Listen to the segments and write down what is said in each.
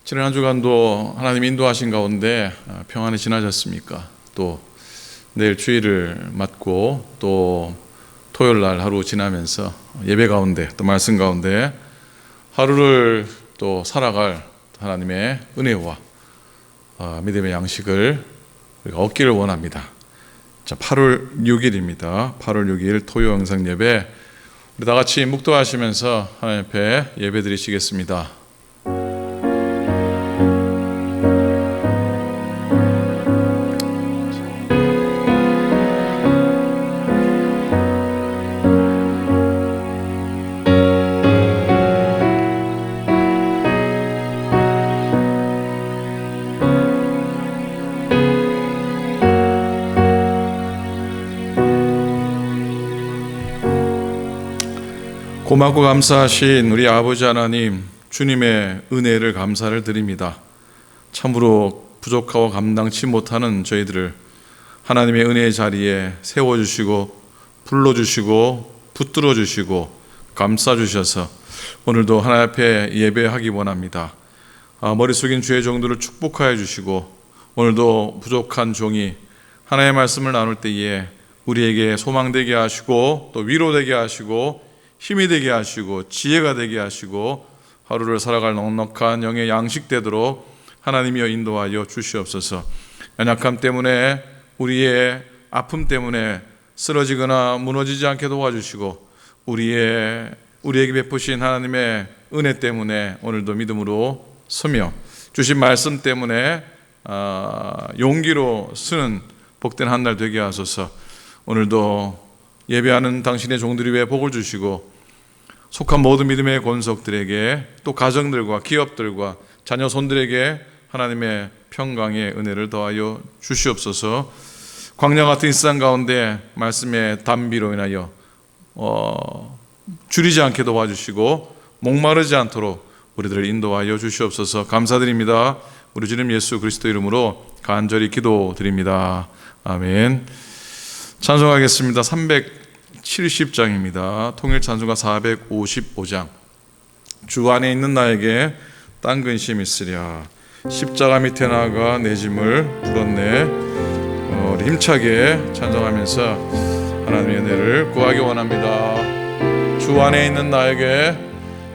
지난 한 주간도 하나님 인도하신 가운데 평안히 지나셨습니까? 또 내일 주일을 맞고 또 토요일 날 하루 지나면서 예배 가운데 또 말씀 가운데 하루를 또 살아갈 하나님의 은혜와 믿음의 양식을 우리가 얻기를 원합니다. 자, 8월 6일입니다. 8월 6일 토요 영상 예배, 우리 다 같이 묵도하시면서 하나님 앞에 예배 드리시겠습니다. 고맙고 감사하신 우리 아버지 하나님, 주님의 은혜를 감사를 드립니다. 참으로 부족하고 감당치 못하는 저희들을 하나님의 은혜의 자리에 세워주시고 불러주시고 붙들어주시고 감싸주셔서 오늘도 하나님 앞에 예배하기 원합니다. 머리 숙인 주의 종들을 축복하여 주시고 오늘도 부족한 종이 하나님의 말씀을 나눌 때에 우리에게 소망되게 하시고 또 위로되게 하시고 힘이 되게 하시고 지혜가 되게 하시고 하루를 살아갈 넉넉한 영의 양식 되도록 하나님이여 인도하여 주시옵소서. 연약함 때문에 우리의 아픔 때문에 쓰러지거나 무너지지 않게 도와주시고 우리에게 베푸신 하나님의 은혜 때문에 오늘도 믿음으로 서며 주신 말씀 때문에 용기로 쓰는 복된 한 날 되게 하소서. 오늘도 예배하는 당신의 종들이 위해 복을 주시고 속한 모든 믿음의 권속들에게 또 가정들과 기업들과 자녀 손들에게 하나님의 평강의 은혜를 더하여 주시옵소서. 광야 같은 이 세상 가운데 말씀의 담비로 인하여 줄이지 않게 도와주시고 목마르지 않도록 우리들을 인도하여 주시옵소서. 감사드립니다. 우리 주님 예수 그리스도 이름으로 간절히 기도드립니다. 아멘. 찬송하겠습니다. 370장입니다. 통일 찬송가 455장. 주 안에 있는 나에게 딴 근심 있으랴. 십자가 밑에 나가 내 짐을 불었네. 우리 힘차게 찬송하면서 하나님의 은혜를 구하기 원합니다. 주 안에 있는 나에게,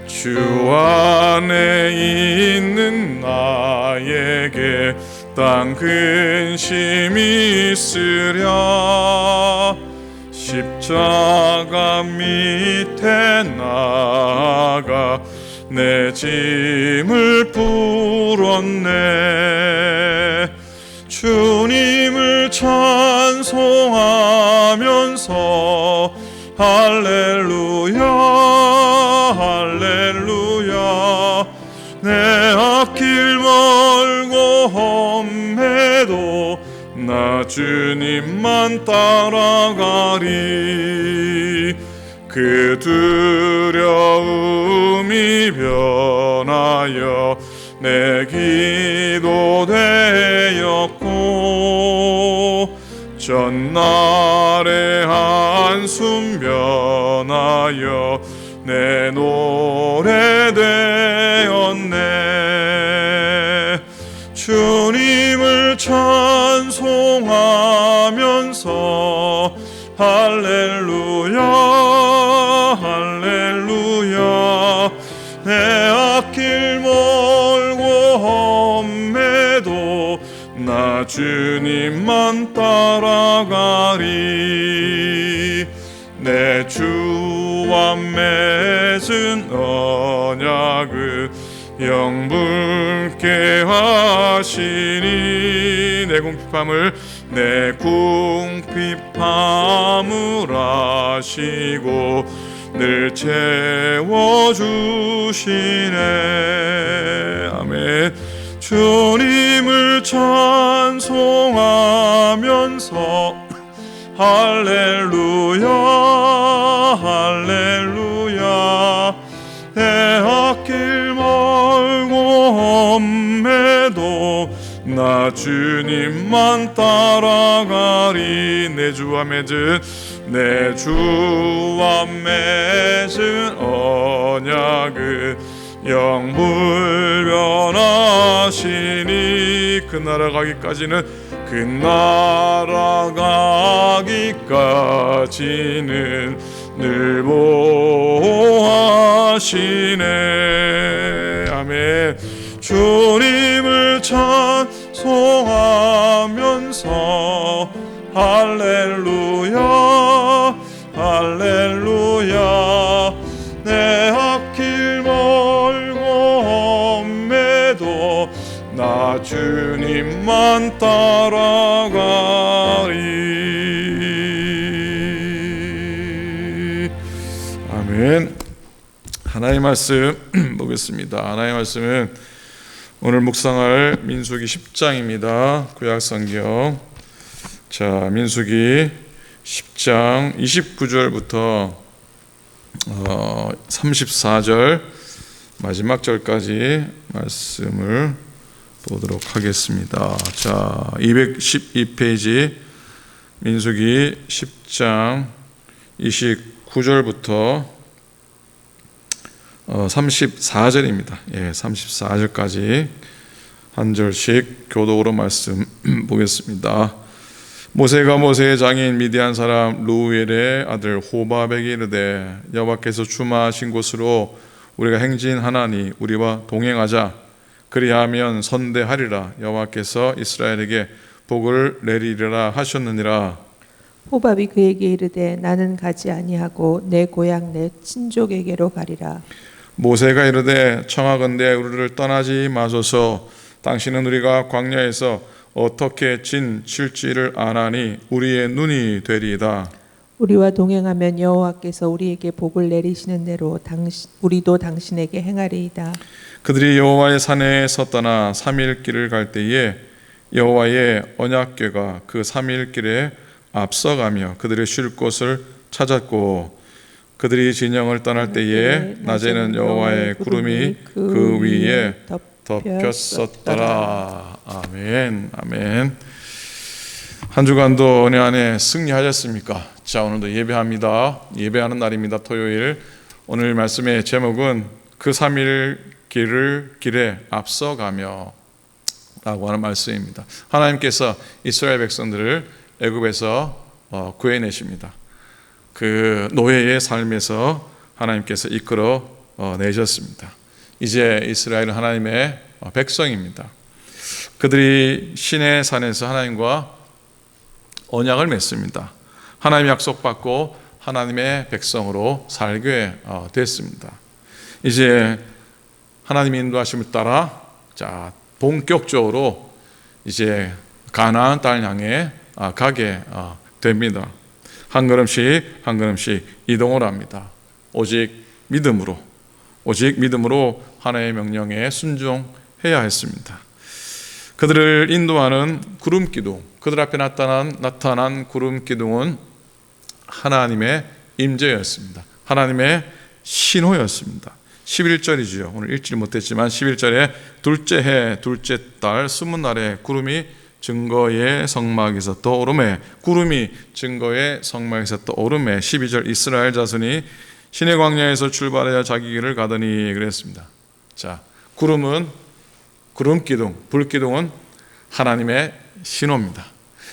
주 안에 있는 나에게 딴 근심이 있으랴. 십자가 밑에 나가 내 짐을 풀었네. 주님을 찬송하면서 할렐루야 할렐루야. 내 앞길 멀고 험해도 나 주님만 따라가리. 그 두려움이 변하여 내 기도 되었고 전날의 한숨 변하여 내 노래 되었네. 주님을 찬송하면서 할렐루야 할렐루야. 내 앞길 멀고 험해도 나 주님만 따라가리. 내 주와 맺은 언약을 영불케 하시니. 내 궁핍함을 아시고 늘 채워주시네. 아멘. 주님을 찬송하면서 할렐루야 할렐루야. 내 앞길 멀고 험해도 나 주님만 따라가리. 내 주와 맺은 언약을 영불변하시니. 하시니 그 나라 가기까지는 늘 보호하시네. 아멘. 주님을 찬송하면서 할렐루야 할렐루야. 내 앞길 멀고 험해도 나 주님만 따라가리. 아멘. 하나님의 말씀 보겠습니다. 하나님의 말씀은 오늘 묵상할 민수기 10장입니다. 구약성경. 자, 민수기 10장 29절부터 34절 마지막 절까지 말씀을 보도록 하겠습니다. 자, 212페이지 민수기 10장 29절부터 34절입니다. 예, 34절까지 한 절씩 교독으로 말씀 보겠습니다. 모세가 모세의 장인 미디안 사람 루엘의 아들 호밥에게 이르되 여호와께서 주마하신 곳으로 우리가 행진하나니 우리와 동행하자. 그리하면 선대하리라. 여호와께서 이스라엘에게 복을 내리리라 하셨느니라. 호밥이 그에게 이르되 나는 가지 아니하고 내 고향 내 친족에게로 가리라. 모세가 이르되 청하건대 우리를 떠나지 마소서. 당신은 우리가 광야에서 어떻게 칠지를 아나니 우리의 눈이 되리이다. 우리와 동행하면 여호와께서 우리에게 복을 내리시는 대로 우리도 당신에게 행하리이다. 그들이 여호와의 산에 섰다나 3일 길을 갈 때에 여호와의 언약궤가 그 3일 길에 앞서가며 그들의 쉴 곳을 찾았고 그들이 진영을 떠날 때에 낮에는 여호와의 구름이 그 위에 덮였었더라. 아멘. 아멘. 한 주간도 은혜 안에 승리하셨습니까? 자, 오늘도 예배합니다. 예배하는 날입니다. 토요일. 오늘 말씀의 제목은 그 3일 길에 앞서가며 라고 하는 말씀입니다. 하나님께서 이스라엘 백성들을 애굽에서 구해내십니다. 그 노예의 삶에서 하나님께서 이끌어 내셨습니다. 이제 이스라엘은 하나님의 백성입니다. 그들이 시내 산에서 하나님과 언약을 맺습니다. 하나님 약속받고 하나님의 백성으로 살게 됐습니다. 이제 하나님의 인도하심을 따라 자, 본격적으로 이제 가나안 땅을 향해 가게 됩니다. 한 걸음씩 한 걸음씩 이동을 합니다. 오직 믿음으로 하나님의 명령에 순종해야 했습니다. 그들을 인도하는 구름 기둥, 그들 앞에 나타난 구름 기둥은 하나님의 임재였습니다. 하나님의 신호였습니다. 11절이죠. 오늘 읽지 못했지만 11절에 둘째 해 둘째 달 스무 날에 구름이 증거의 성막에서 떠오르매, 구름이 증거의 성막에서 떠오르매. 12절 이스라엘 자손이 시내 광야에서 출발하여 자기 길을 가더니 그랬습니다. 자, 구름 기둥, 불 기둥은 하나님의 신호입니다.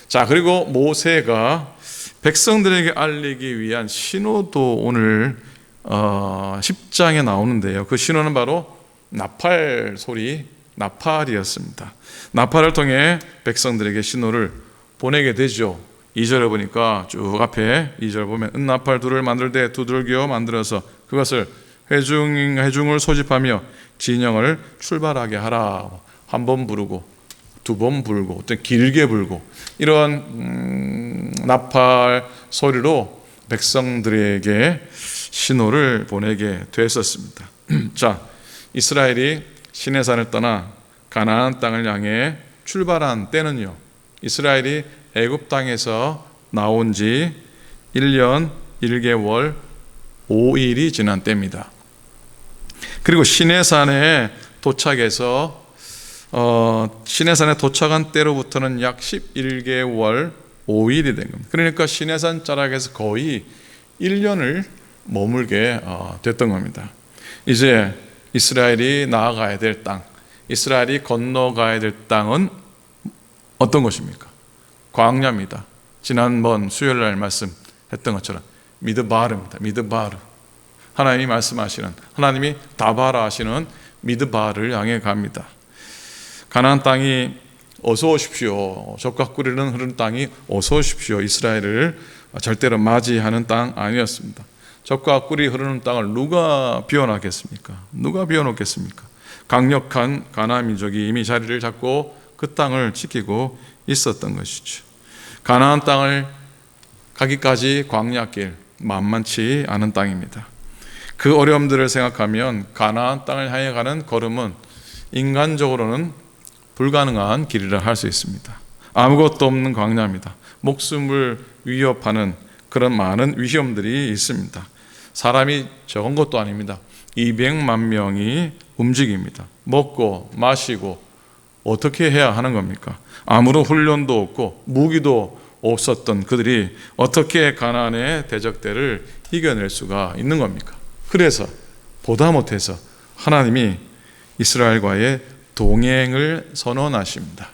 자, 그리고 모세가 백성들에게 알리기 위한 신호도 오늘 10장에 나오는데요. 그 신호는 바로 나팔 소리, 나팔이었습니다. 나팔을 통해 백성들에게 신호를 보내게 되죠. 2절에 보니까 쭉 앞에 2절 보면 은나팔 둘을 만들되 두들겨 만들어서 그것을 회중을 소집하며 진영을 출발하게 하라. 한 번 부르고 두 번 불고 어떤 길게 불고 이런 나팔 소리로 백성들에게 신호를 보내게 됐었습니다. 자, 이스라엘이 시내산을 떠나 가나안 땅을 향해 출발한 때는요, 이스라엘이 애굽 땅에서 나온 지 1년 1개월 5일이 지난 때입니다. 그리고 시내산에 도착해서 시내산에 도착한 때로부터는 약 11개월 5일이 된 겁니다. 그러니까 시내산 자락에서 거의 1년을 머물게 됐던 겁니다. 이제 이스라엘이 나아가야 될 땅, 이스라엘이 건너가야 될 땅은 어떤 것입니까? 광야입니다. 지난번 수요일 날 말씀했던 것처럼 미드바르입니다. 미드바르. 하나님이 말씀하시는, 하나님이 다바라 하시는 미드바르를 향해 갑니다. 가나안 땅이 어서 오십시오. 젖과 꿀이 흐르는 땅이 어서 오십시오. 이스라엘을 절대로 맞이하는 땅 아니었습니다. 젖과 꿀이 흐르는 땅을 누가 비워놨겠습니까? 누가 비워놓겠습니까? 강력한 가나안 민족이 이미 자리를 잡고 그 땅을 지키고 있었던 것이죠. 가나안 땅을 가기까지 광야길 만만치 않은 땅입니다. 그 어려움들을 생각하면 가나안 땅을 향해 가는 걸음은 인간적으로는 불가능한 길이라 할 수 있습니다. 아무것도 없는 광야입니다. 목숨을 위협하는 그런 많은 위험들이 있습니다. 사람이 적은 것도 아닙니다. 200만 명이 움직입니다. 먹고 마시고 어떻게 해야 하는 겁니까? 아무런 훈련도 없고 무기도 없었던 그들이 어떻게 가나안의 대적대를 이겨낼 수가 있는 겁니까? 그래서 보다 못해서 하나님이 이스라엘과의 동행을 선언하십니다.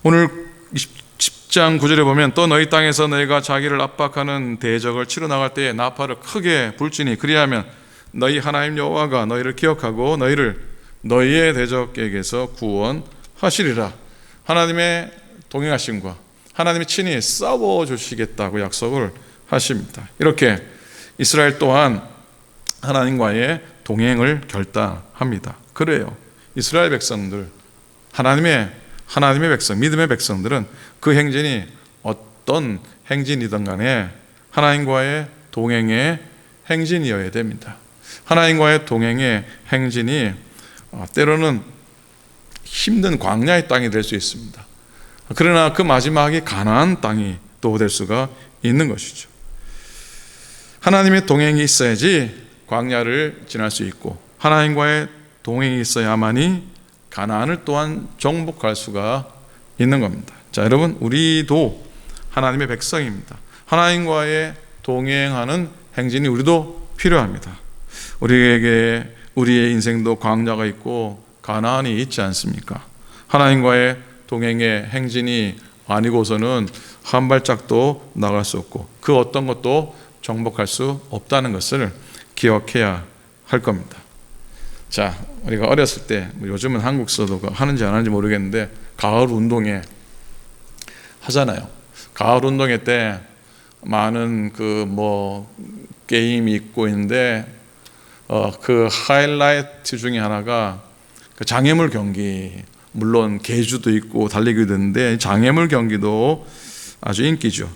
오늘 10장 9절에 보면 또 너희 땅에서 너희가 자기를 압박하는 대적을 치러 나갈 때에 나팔을 크게 불지니 그리하면 너희 하나님 여호와가 너희를 기억하고 너희를 너희의 대적에게서 구원하시리라. 하나님의 동행하심과 하나님이 친히 싸워주시겠다고 약속을 하십니다. 이렇게 이스라엘 또한 하나님과의 동행을 결단합니다. 그래요. 이스라엘 백성들, 하나님의 백성, 믿음의 백성들은 그 행진이 어떤 행진이든 간에 하나님과의 동행의 행진이어야 됩니다. 하나님과의 동행의 행진이 때로는 힘든 광야의 땅이 될 수 있습니다. 그러나 그 마지막이 가나안 땅이 또 될 수가 있는 것이죠. 하나님의 동행이 있어야지 광야를 지날 수 있고 하나님과의 동행이 있어야만이 가나안을 또한 정복할 수가 있는 겁니다. 자, 여러분, 우리도 하나님의 백성입니다. 하나님과의 동행하는 행진이 우리도 필요합니다. 우리에게 우리의 인생도 광야가 있고 가나안이 있지 않습니까? 하나님과의 동행의 행진이 아니고서는 한 발짝도 나갈 수 없고 그 어떤 것도 정복할 수 없다는 것을 기억해야 할 겁니다. 자, 우리가 어렸을 때 요즘은 한국서도 하는지 안 하는지 모르겠는데 가을 운동회 하잖아요. 가을 운동회 때 많은 게임이 있고 있는데 그 하이라이트 중에 하나가 그 장애물 경기, 물론 계주도 있고 달리기도 있는데 장애물 경기도 아주 인기죠.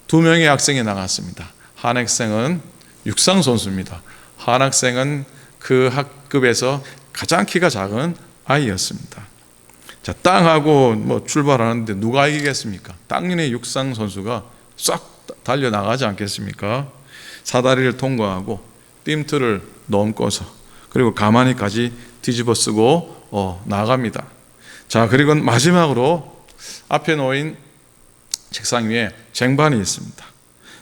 2명의 학생이 나갔습니다. 한 학생은 육상 선수입니다. 한 학생은 그 학급에서 가장 키가 작은 아이였습니다. 자, 땅하고 출발하는데 누가 이기겠습니까? 당연히 육상 선수가 싹 달려 나가지 않겠습니까? 사다리를 통과하고 뜀틀을 넘고서 그리고 가마니까지 뒤집어 쓰고 나갑니다. 자, 그리고 마지막으로 앞에 놓인 책상 위에 쟁반이 있습니다.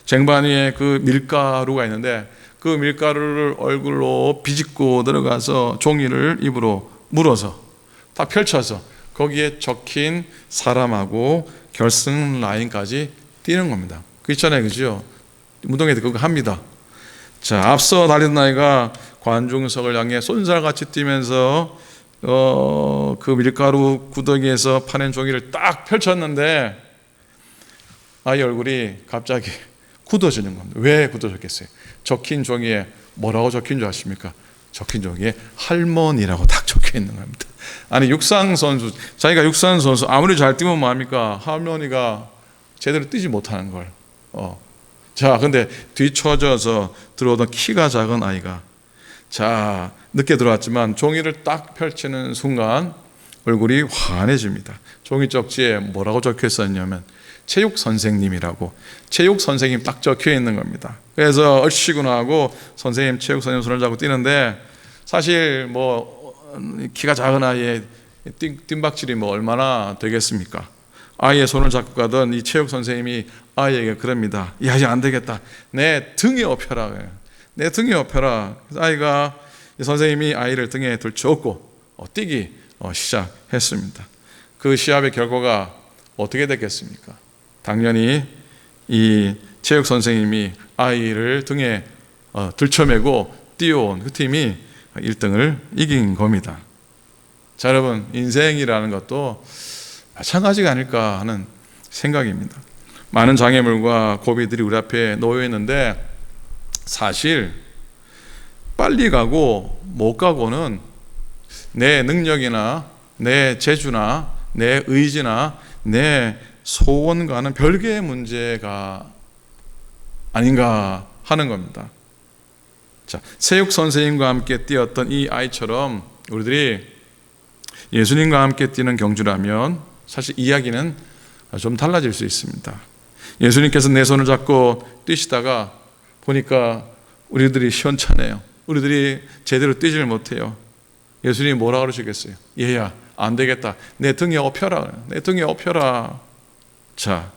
쟁반 위에 그 밀가루가 있는데 그 밀가루를 얼굴로 비집고 들어가서 종이를 입으로 물어서 다 펼쳐서 거기에 적힌 사람하고 결승 라인까지 뛰는 겁니다. 그 있잖아요, 그죠? 운동회도 그거 합니다. 자, 앞서 달리던 아이가 관중석을 향해 쏜살같이 뛰면서 그 밀가루 구더기에서 파낸 종이를 딱 펼쳤는데 아이 얼굴이 갑자기 굳어지는 겁니다. 왜 굳어졌겠어요? 적힌 종이에 뭐라고 적힌 줄 아십니까? 적힌 종이에 할머니라고 딱 적혀 있는 겁니다. 아니, 육상 선수, 자기가 육상 선수 아무리 잘 뛰면 뭐합니까? 할머니가 제대로 뛰지 못하는 걸. 자, 근데 뒤쳐져서 들어오던 키가 작은 아이가, 자, 늦게 들어왔지만 종이를 딱 펼치는 순간 얼굴이 환해집니다. 종이 쪽지에 뭐라고 적혀 있었냐면 체육 선생님이라고, 체육 선생님 딱 적혀 있는 겁니다. 그래서 얼씨구나 하고 선생님, 체육 선생님 손을 잡고 뛰는데 사실 키가 작은 아이의 뜀박질이 얼마나 되겠습니까? 아이의 손을 잡고 가던 이 체육 선생님이 아이에게 그럽니다. 야, 이제 안 되겠다. 내 등에 업혀라. 내 등에 업혀라. 그래서 아이가, 선생님이 아이를 등에 들쳐업고 뛰기 시작했습니다. 그 시합의 결과가 어떻게 됐겠습니까? 당연히 이 체육 선생님이 아이를 등에 들쳐매고 뛰어온 그 팀이 1등을 이긴 겁니다. 자, 여러분, 인생이라는 것도 마찬가지가 아닐까 하는 생각입니다. 많은 장애물과 고비들이 우리 앞에 놓여 있는데 사실 빨리 가고 못 가고는 내 능력이나 내 재주나 내 의지나 내 소원과는 별개의 문제가 아닌가 하는 겁니다. 자, 체육 선생님과 함께 뛰었던 이 아이처럼 우리들이 예수님과 함께 뛰는 경주라면 사실 이야기는 좀 달라질 수 있습니다. 예수님께서 내 손을 잡고 뛰시다가 보니까 우리들이 시원찮아요. 우리들이 제대로 뛰질 못해요. 예수님이 뭐라 그러시겠어요? 얘야, 안 되겠다. 내 등에 업혀라. 내 등에 업혀라. 자,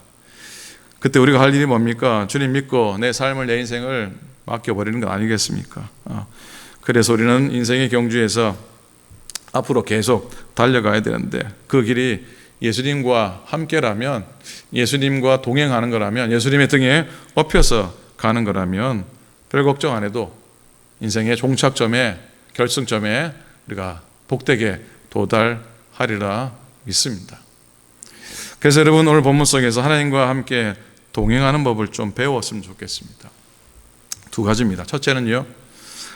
그때 우리가 할 일이 뭡니까? 주님 믿고 내 삶을, 내 인생을 맡겨버리는 건 아니겠습니까? 그래서 우리는 인생의 경주에서 앞으로 계속 달려가야 되는데 그 길이 예수님과 함께라면, 예수님과 동행하는 거라면, 예수님의 등에 업혀서 가는 거라면 별 걱정 안 해도 인생의 종착점에, 결승점에 우리가 복되게 도달하리라 믿습니다. 그래서 여러분, 오늘 본문 속에서 하나님과 함께 동행하는 법을 좀 배웠으면 좋겠습니다. 두 가지입니다. 첫째는요,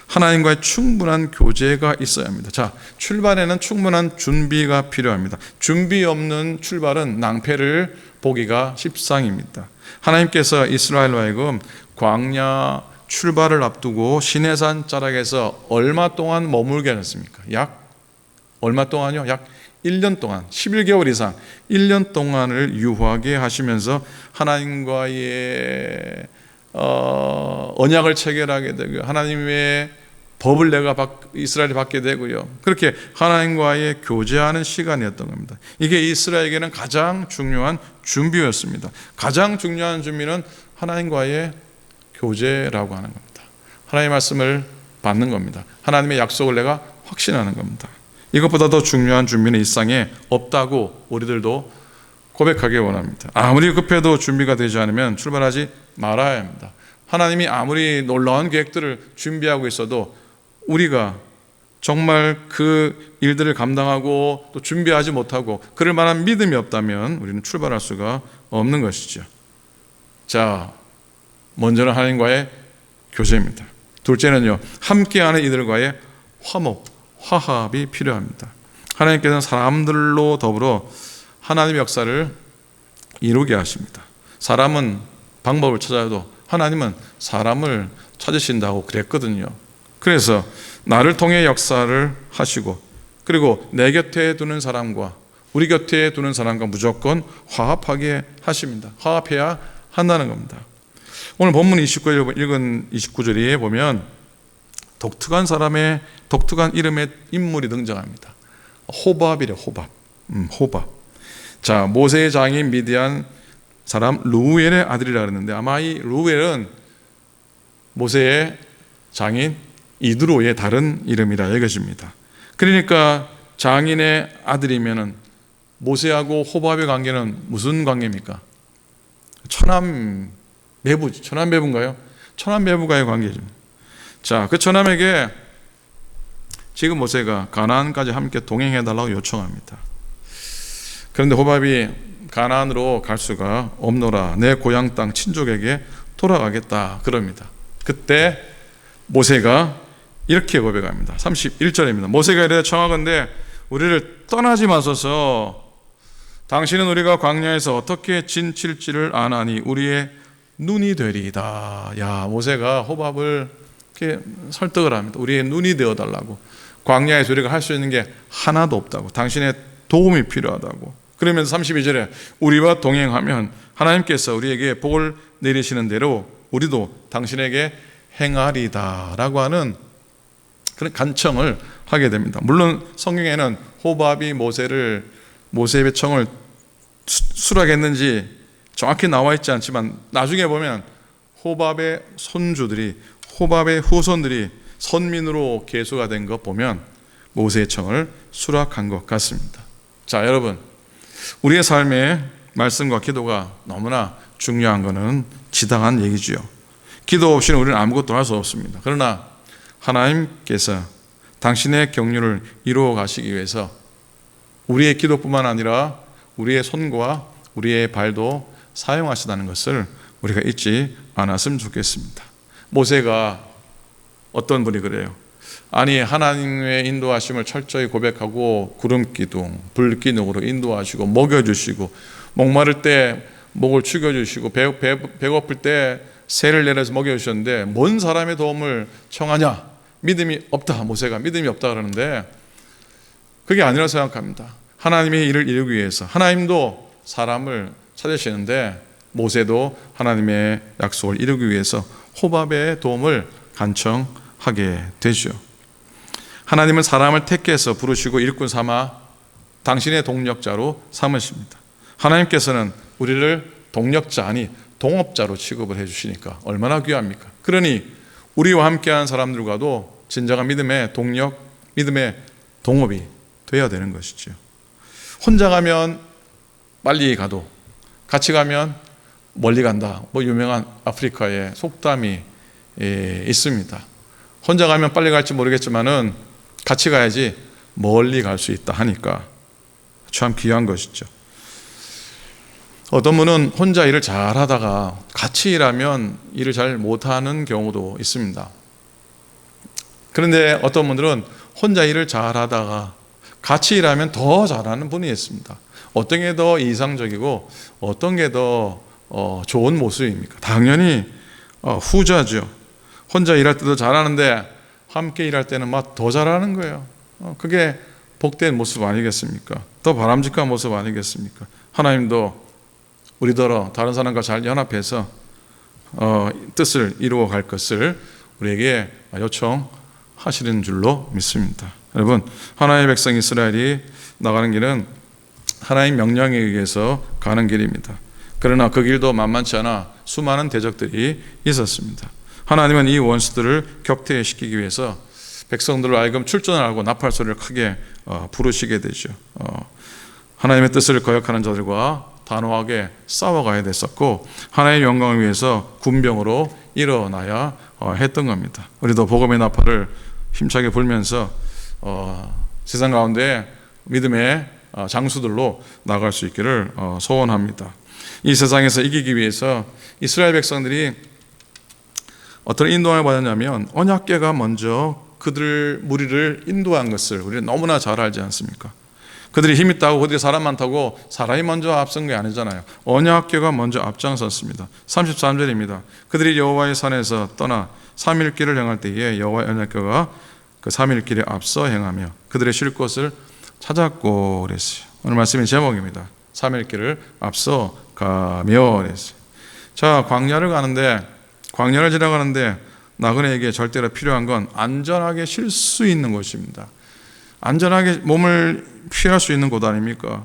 하나님과의 충분한 교제가 있어야 합니다. 자, 출발에는 충분한 준비가 필요합니다. 준비 없는 출발은 낭패를 보기가 십상입니다. 하나님께서 이스라엘로 하여금 광야 출발을 앞두고 시내산 자락에서 얼마 동안 머물게 하셨습니까? 얼마 동안요? 약 1년 동안, 11개월 이상 1년 동안을 유하게 하시면서 하나님과의 언약을 체결하게 되고요. 하나님의 법을 이스라엘이 받게 되고요. 그렇게 하나님과의 교제하는 시간이었던 겁니다. 이게 이스라엘에게는 가장 중요한 준비였습니다. 가장 중요한 준비는 하나님과의 교제라고 하는 겁니다. 하나님의 말씀을 받는 겁니다. 하나님의 약속을 내가 확신하는 겁니다. 이것보다 더 중요한 준비는 이 세상에 없다고 우리들도 고백하기 원합니다. 아무리 급해도 준비가 되지 않으면 출발하지 말아야 합니다. 하나님이 아무리 놀라운 계획들을 준비하고 있어도 우리가 정말 그 일들을 감당하고 또 준비하지 못하고 그럴 만한 믿음이 없다면 우리는 출발할 수가 없는 것이죠. 자, 먼저는 하나님과의 교제입니다. 둘째는요, 함께하는 이들과의 화합이 필요합니다. 하나님께서는 사람들로 더불어 하나님의 역사를 이루게 하십니다. 사람은 방법을 찾아도 하나님은 사람을 찾으신다고 그랬거든요. 그래서 나를 통해 역사를 하시고, 그리고 내 곁에 두는 사람과 우리 곁에 두는 사람과 무조건 화합하게 하십니다. 화합해야 한다는 겁니다. 오늘 본문 29절 읽은 29절에 보면 독특한 사람의 독특한 이름의 인물이 등장합니다. 호밥이래. 호밥. 자, 모세의 장인 미디안 사람 루엘의 아들이라 그랬는데 아마 이 루엘은 모세의 장인 이드로의 다른 이름이라 여겨집니다. 그러니까 장인의 아들이면은 모세하고 호밥의 관계는 무슨 관계입니까? 천남매부인가요? 천남매부가의 관계죠. 자, 그 천남에게 지금 모세가 가나안까지 함께 동행해달라고 요청합니다. 그런데 호밥이 가나안으로 갈 수가 없노라, 내 고향 땅 친족에게 돌아가겠다 그럽니다. 그때 모세가 이렇게 고백합니다. 31절입니다. 모세가 이르되 청하건대 우리를 떠나지 마소서. 당신은 우리가 광야에서 어떻게 진칠지를 아나니 우리의 눈이 되리이다. 야, 모세가 호밥을 이렇게 설득을 합니다. 우리의 눈이 되어달라고. 광야에서 우리가 할 수 있는 게 하나도 없다고. 당신의 도움이 필요하다고. 그러면서 32절에 우리와 동행하면 하나님께서 우리에게 복을 내리시는 대로 우리도 당신에게 행하리다 라고 하는 그런 간청을 하게 됩니다. 물론 성경에는 호밥이 모세의 청을 수락했는지 정확히 나와 있지 않지만 나중에 보면 호밥의 손주들이, 호밥의 후손들이 선민으로 계수가 된 것 보면 모세의 청을 수락한 것 같습니다. 자, 여러분, 우리의 삶에 말씀과 기도가 너무나 중요한 것은 지당한 얘기지요. 기도 없이는 우리는 아무것도 할 수 없습니다. 그러나 하나님께서 당신의 경륜을 이루어 가시기 위해서 우리의 기도뿐만 아니라 우리의 손과 우리의 발도 사용하시다는 것을 우리가 잊지 않았으면 좋겠습니다. 모세가 어떤 분이 그래요? 아니, 하나님의 인도하심을 철저히 고백하고 구름기둥, 불기둥으로 인도하시고 먹여주시고, 목마를 때 목을 축여주시고, 배고플 때 새를 내려서 먹여주셨는데 뭔 사람의 도움을 청하냐? 믿음이 없다. 모세가 믿음이 없다 그러는데 그게 아니라고 생각합니다. 하나님의 일을 이루기 위해서 하나님도 사람을 찾으시는데 모세도 하나님의 약속을 이루기 위해서 호밥의 도움을 간청하게 되죠. 하나님은 사람을 택해서 부르시고 일꾼 삼아 당신의 동력자로 삼으십니다. 하나님께서는 우리를 동력자 아니 동업자로 취급을 해주시니까 얼마나 귀합니까? 그러니 우리와 함께한 사람들과도 진정한 믿음의 동력, 믿음의 동업이 되어야 되는 것이죠. 혼자 가면 빨리 가도 같이 가면 멀리 간다. 유명한 아프리카의 속담이 있습니다. 혼자 가면 빨리 갈지 모르겠지만은 같이 가야지 멀리 갈 수 있다 하니까 참 귀한 것이죠. 어떤 분은 혼자 일을 잘 하다가 같이 일하면 일을 잘 못하는 경우도 있습니다. 그런데 어떤 분들은 혼자 일을 잘 하다가 같이 일하면 더 잘하는 분이 있습니다. 어떤 게 더 이상적이고 어떤 게 더 좋은 모습입니까? 당연히 후자죠. 혼자 일할 때도 잘하는데 함께 일할 때는 막 더 잘하는 거예요. 그게 복된 모습 아니겠습니까? 더 바람직한 모습 아니겠습니까? 하나님도 우리더러 다른 사람과 잘 연합해서 뜻을 이루어 갈 것을 우리에게 요청하시는 줄로 믿습니다. 여러분, 하나님의 백성 이스라엘이 나가는 길은 하나님 명령에 의해서 가는 길입니다. 그러나 그 길도 만만치 않아 수많은 대적들이 있었습니다. 하나님은 이 원수들을 격퇴시키기 위해서 백성들을 하여금 출전을 하고 나팔 소리를 크게 부르시게 되죠. 하나님의 뜻을 거역하는 자들과 단호하게 싸워가야 됐었고 하나님의 영광을 위해서 군병으로 일어나야 했던 겁니다. 우리도 복음의 나팔을 힘차게 불면서 세상 가운데 믿음의 장수들로 나갈 수 있기를 소원합니다. 이 세상에서 이기기 위해서 이스라엘 백성들이 어떤 인도함을 받았냐면 언약궤가 먼저 그들 무리를 인도한 것을 우리는 너무나 잘 알지 않습니까? 그들이 힘 있다고 그들이 사람 많다고 사람이 먼저 앞선 게 아니잖아요. 언약궤가 먼저 앞장섰습니다. 33절입니다. 그들이 여호와의 산에서 떠나 3일길을 행할 때에 여호와의 언약궤가 그 3일길에 앞서 행하며 그들의 쉴 곳을 찾았고 그랬어요. 오늘 말씀의 제목입니다. 3일길을 앞서 가며 그랬어요. 자, 광야를 지나가는데 나그네에게 절대로 필요한 건 안전하게 쉴 수 있는 곳입니다. 안전하게 몸을 피할 수 있는 곳 아닙니까?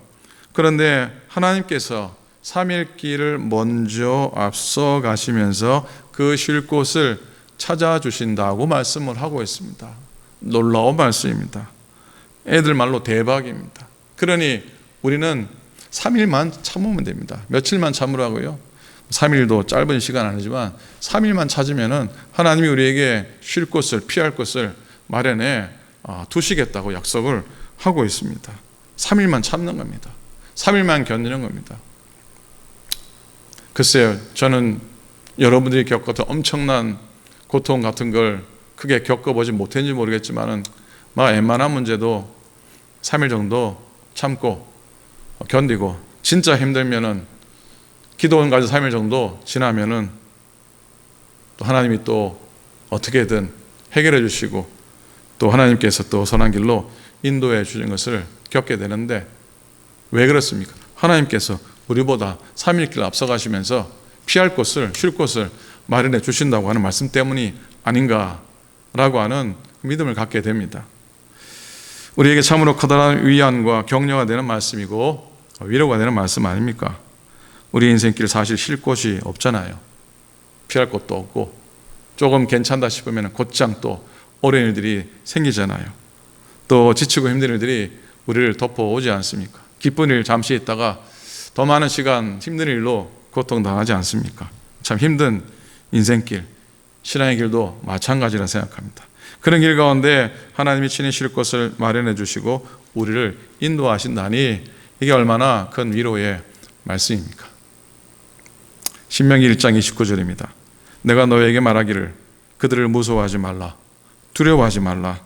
그런데 하나님께서 3일 길을 먼저 앞서 가시면서 그 쉴 곳을 찾아주신다고 말씀을 하고 있습니다. 놀라운 말씀입니다. 애들 말로 대박입니다. 그러니 우리는 3일만 참으면 됩니다. 며칠만 참으라고요? 3일도 짧은 시간 아니지만 3일만 찾으면은 하나님이 우리에게 쉴 곳을 피할 곳을 마련해 두시겠다고 약속을 하고 있습니다. 3일만 참는 겁니다. 3일만 견디는 겁니다. 글쎄요, 저는 여러분들이 겪었던 엄청난 고통 같은 걸 크게 겪어보지 못했는지 모르겠지만은 웬만한 문제도 3일 정도 참고 견디고 진짜 힘들면은 기도원까지 3일 정도 지나면은 또 하나님이 또 어떻게든 해결해 주시고 또 하나님께서 또 선한 길로 인도해 주신 것을 겪게 되는데 왜 그렇습니까? 하나님께서 우리보다 3일 길 앞서가시면서 피할 곳을 쉴 곳을 마련해 주신다고 하는 말씀 때문이 아닌가라고 하는 믿음을 갖게 됩니다. 우리에게 참으로 커다란 위안과 격려가 되는 말씀이고 위로가 되는 말씀 아닙니까? 우리 인생길 사실 쉴 곳이 없잖아요. 피할 곳도 없고 조금 괜찮다 싶으면 곧장 또 어려운 일들이 생기잖아요. 또 지치고 힘든 일들이 우리를 덮어오지 않습니까? 기쁜 일 잠시 있다가 더 많은 시간 힘든 일로 고통당하지 않습니까? 참 힘든 인생길, 신앙의 길도 마찬가지라 생각합니다. 그런 길 가운데 하나님이 친히 쉴 곳을 마련해 주시고 우리를 인도하신다니 이게 얼마나 큰 위로의 말씀입니까? 신명기 1장 29절입니다. 내가 너에게 말하기를 그들을 무서워하지 말라, 두려워하지 말라.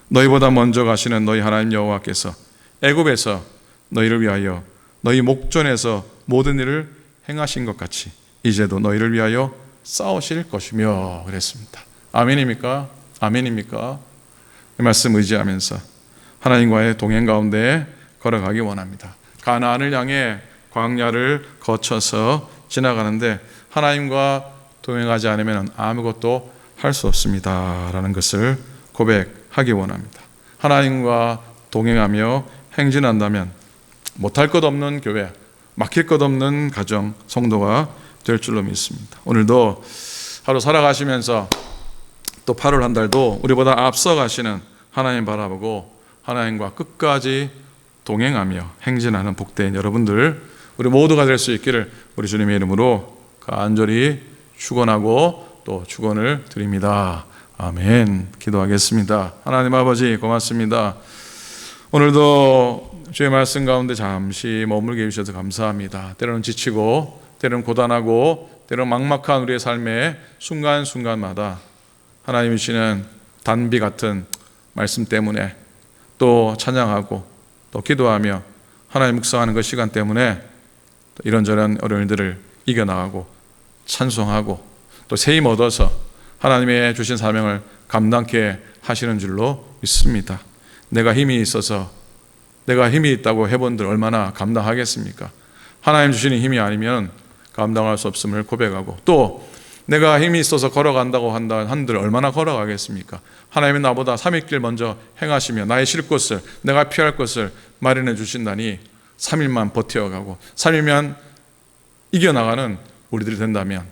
너희보다 먼저 가시는 너희 하나님 여호와께서 애굽에서 너희를 위하여 너희 목전에서 모든 일을 행하신 것 같이 이제도 너희를 위하여 싸우실 것이며 그랬습니다. 아멘입니까? 아멘입니까? 이 말씀 의지하면서 하나님과의 동행 가운데 걸어가기 원합니다. 가나안을 향해 광야를 거쳐서 지나가는데 하나님과 동행하지 않으면 아무것도 할 수 없습니다 라는 것을 고백하기 원합니다. 하나님과 동행하며 행진한다면 못할 것 없는 교회, 막힐 것 없는 가정, 성도가 될 줄로 믿습니다. 오늘도 하루 살아가시면서 또 8월 한 달도 우리보다 앞서 가시는 하나님 바라보고 하나님과 끝까지 동행하며 행진하는 복된 여러분들 우리 모두가 될 수 있기를 우리 주님의 이름으로 간절히 축원하고 또 축원을 드립니다. 아멘. 기도하겠습니다. 하나님 아버지 고맙습니다. 오늘도 주의 말씀 가운데 잠시 머물게 해주셔서 감사합니다. 때로는 지치고 때로는 고단하고 때로는 막막한 우리의 삶의 순간순간마다 하나님이 주시는 단비 같은 말씀 때문에 또 찬양하고 또 기도하며 하나님 묵상하는 그 시간 때문에 또 이런저런 어려운 일들을 이겨나가고 찬송하고 또 새 힘 얻어서 하나님의 주신 사명을 감당케 하시는 줄로 믿습니다. 내가 힘이 있어서 내가 힘이 있다고 해본들 얼마나 감당하겠습니까? 하나님 주시는 힘이 아니면 감당할 수 없음을 고백하고 또 내가 힘이 있어서 걸어간다고 한들 얼마나 걸어가겠습니까? 하나님은 나보다 3일길 먼저 행하시며 나의 쉴 곳을 내가 피할 곳을 마련해 주신다니 3일만 버텨가고 3일만 이겨나가는 우리들이 된다면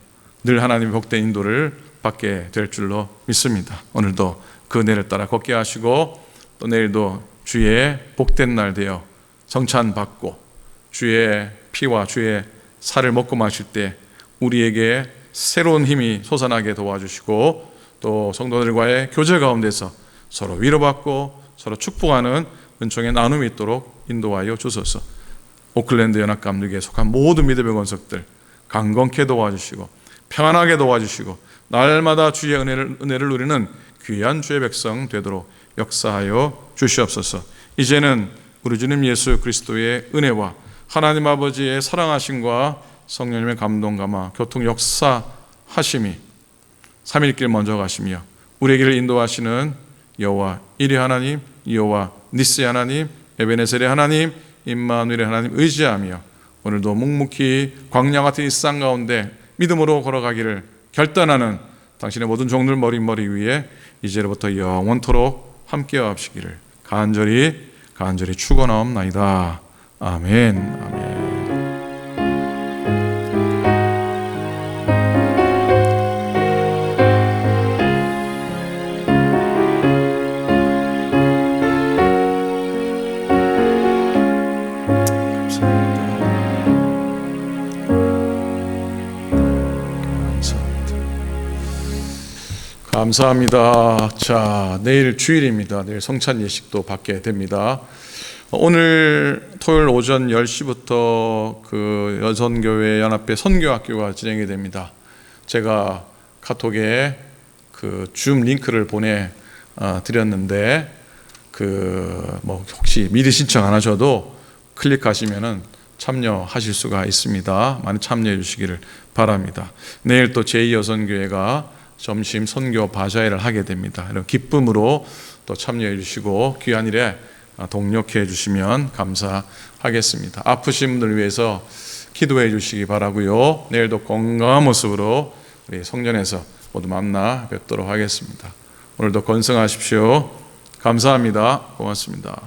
늘 하나님의 복된 인도를 받게 될 줄로 믿습니다. 오늘도 그 은혜를 따라 걷게 하시고 또 내일도 주의 복된 날 되어 성찬받고 주의 피와 주의 살을 먹고 마실 때 우리에게 새로운 힘이 솟아나게 도와주시고 또 성도들과의 교제 가운데서 서로 위로받고 서로 축복하는 은총의 나눔이 있도록 인도하여 주소서. 오클랜드 연합감리교에 속한 모든 믿음의 권속들 강건케 도와주시고 평안하게 도와주시고 날마다 주의 은혜를 누리는 귀한 주의 백성 되도록 역사하여 주시옵소서. 이제는 우리 주님 예수 그리스도의 은혜와 하나님 아버지의 사랑하심과 성령님의 감동감화 교통 역사하심이 3일길 먼저 가시며 우리의 길을 인도하시는 여호와 이리 하나님, 여호와 니스 하나님, 에베네셀의 하나님, 임마누엘의 하나님 의지하며 오늘도 묵묵히 광야 같은 일상 가운데 믿음으로 걸어가기를 결단하는 당신의 모든 종들 머리 위에 이제로부터 영원토록 함께 하시기를 간절히 축원하옵나이다. 아멘. 아멘. 감사합니다. 자, 내일 주일입니다. 내일 성찬 예식도 받게 됩니다. 오늘 토요일 오전 10시부터 그 여선교회 연합회 선교학교가 진행이 됩니다. 제가 카톡에 그 줌 링크를 보내 드렸는데 혹시 미리 신청 안 하셔도 클릭하시면은 참여하실 수가 있습니다. 많이 참여해 주시기를 바랍니다. 내일 또 제2여선교회가 점심 선교 바자회를 하게 됩니다. 이런 기쁨으로 또 참여해 주시고 귀한 일에 동력해 주시면 감사하겠습니다. 아프신 분들 위해서 기도해 주시기 바라고요. 내일도 건강한 모습으로 우리 성전에서 모두 만나 뵙도록 하겠습니다. 오늘도 건승하십시오. 감사합니다. 고맙습니다.